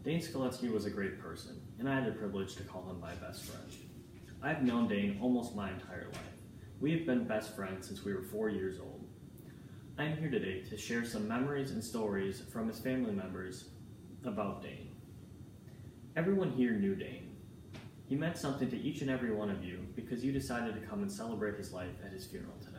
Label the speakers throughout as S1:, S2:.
S1: Dane Skoletsky was a great person, and I had the privilege to call him my best friend. I've known Dane almost my entire life. We have been best friends since we were 4 years old. I am here today to share some memories and stories from his family members about Dane. Everyone here knew Dane. He meant something to each and every one of you because you decided to come and celebrate his life at his funeral today.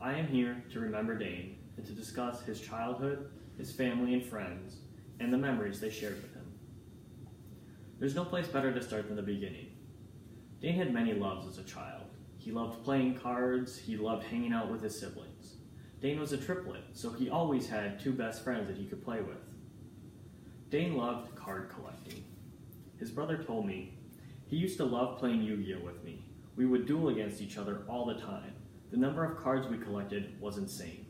S1: I am here to remember Dane and to discuss his childhood, his family and friends, and the memories they shared with him. There's no place better to start than the beginning. Dane had many loves as a child. He loved playing cards, he loved hanging out with his siblings. Dane was a triplet, so he always had two best friends that he could play with. Dane loved card collecting. His brother told me, he used to love playing Yu-Gi-Oh with me. We would duel against each other all the time. The number of cards we collected was insane.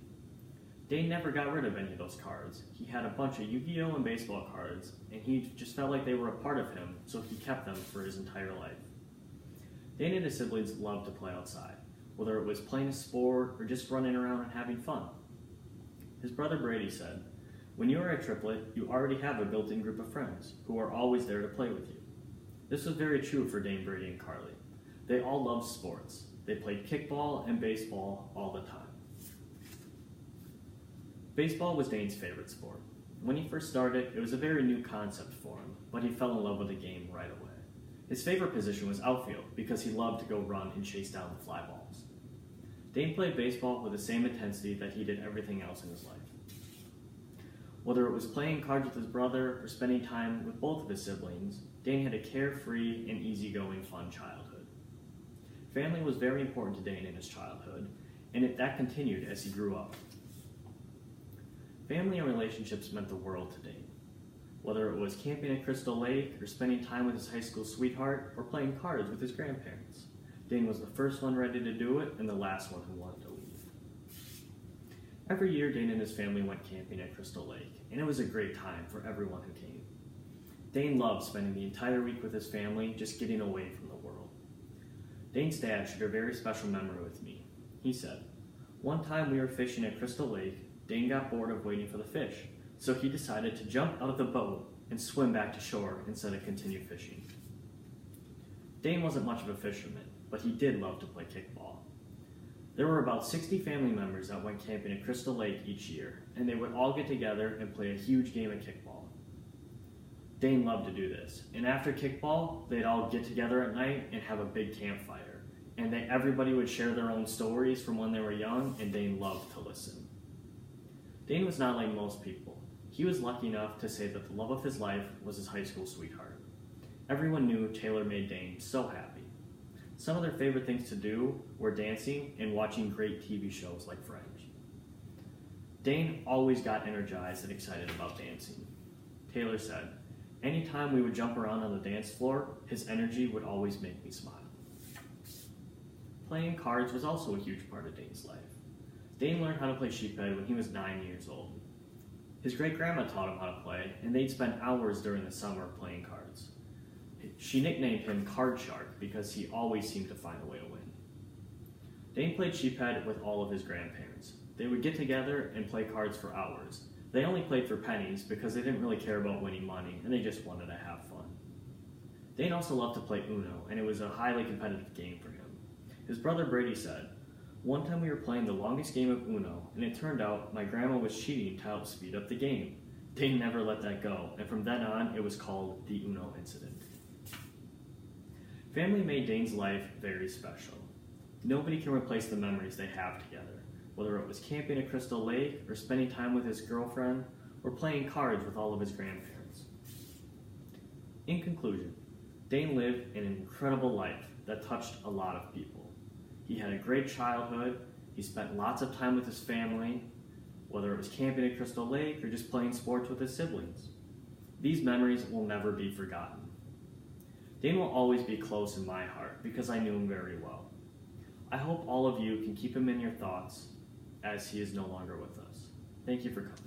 S1: Dane never got rid of any of those cards. He had a bunch of Yu-Gi-Oh and baseball cards, and he just felt like they were a part of him, so he kept them for his entire life. Dane and his siblings loved to play outside, whether it was playing a sport or just running around and having fun. His brother Brady said, "When you are a triplet, you already have a built-in group of friends who are always there to play with you." This was very true for Dane, Brady, and Carly. They all loved sports. They played kickball and baseball all the time. Baseball was Dane's favorite sport. When he first started, it was a very new concept for him, but he fell in love with the game right away. His favorite position was outfield because he loved to go run and chase down the fly balls. Dane played baseball with the same intensity that he did everything else in his life. Whether it was playing cards with his brother or spending time with both of his siblings, Dane had a carefree and easygoing, fun childhood. Family was very important to Dane in his childhood, and that continued as he grew up. Family and relationships meant the world to Dane. Whether it was camping at Crystal Lake, or spending time with his high school sweetheart, or playing cards with his grandparents, Dane was the first one ready to do it and the last one who wanted to leave. Every year, Dane and his family went camping at Crystal Lake, and it was a great time for everyone who came. Dane loved spending the entire week with his family, just getting away from the world. Dane's dad shared a very special memory with me. He said, "One time we were fishing at Crystal Lake, Dane got bored of waiting for the fish, so he decided to jump out of the boat and swim back to shore instead of continue fishing." Dane wasn't much of a fisherman, but he did love to play kickball. There were about 60 family members that went camping at Crystal Lake each year, and they would all get together and play a huge game of kickball. Dane loved to do this, and after kickball, they'd all get together at night and have a big campfire, and everybody would share their own stories from when they were young, and Dane loved to listen. Dane was not like most people. He was lucky enough to say that the love of his life was his high school sweetheart. Everyone knew Taylor made Dane so happy. Some of their favorite things to do were dancing and watching great TV shows like Fringe. Dane always got energized and excited about dancing. Taylor said, "Anytime we would jump around on the dance floor, his energy would always make me smile." Playing cards was also a huge part of Dane's life. Dane learned how to play sheephead when he was 9 years old. His great-grandma taught him how to play, and they'd spend hours during the summer playing cards. She nicknamed him Card Shark because he always seemed to find a way to win. Dane played sheephead with all of his grandparents. They would get together and play cards for hours. They only played for pennies because they didn't really care about winning money, and they just wanted to have fun. Dane also loved to play Uno, and it was a highly competitive game for him. His brother Brady said, "One time we were playing the longest game of Uno, and it turned out my grandma was cheating to help speed up the game. Dane never let that go, and from then on, it was called the Uno incident." Family made Dane's life very special. Nobody can replace the memories they have together, whether it was camping at Crystal Lake, or spending time with his girlfriend, or playing cards with all of his grandparents. In conclusion, Dane lived an incredible life that touched a lot of people. He had a great childhood, he spent lots of time with his family, whether it was camping at Crystal Lake or just playing sports with his siblings. These memories will never be forgotten. Dane will always be close in my heart because I knew him very well. I hope all of you can keep him in your thoughts as he is no longer with us. Thank you for coming.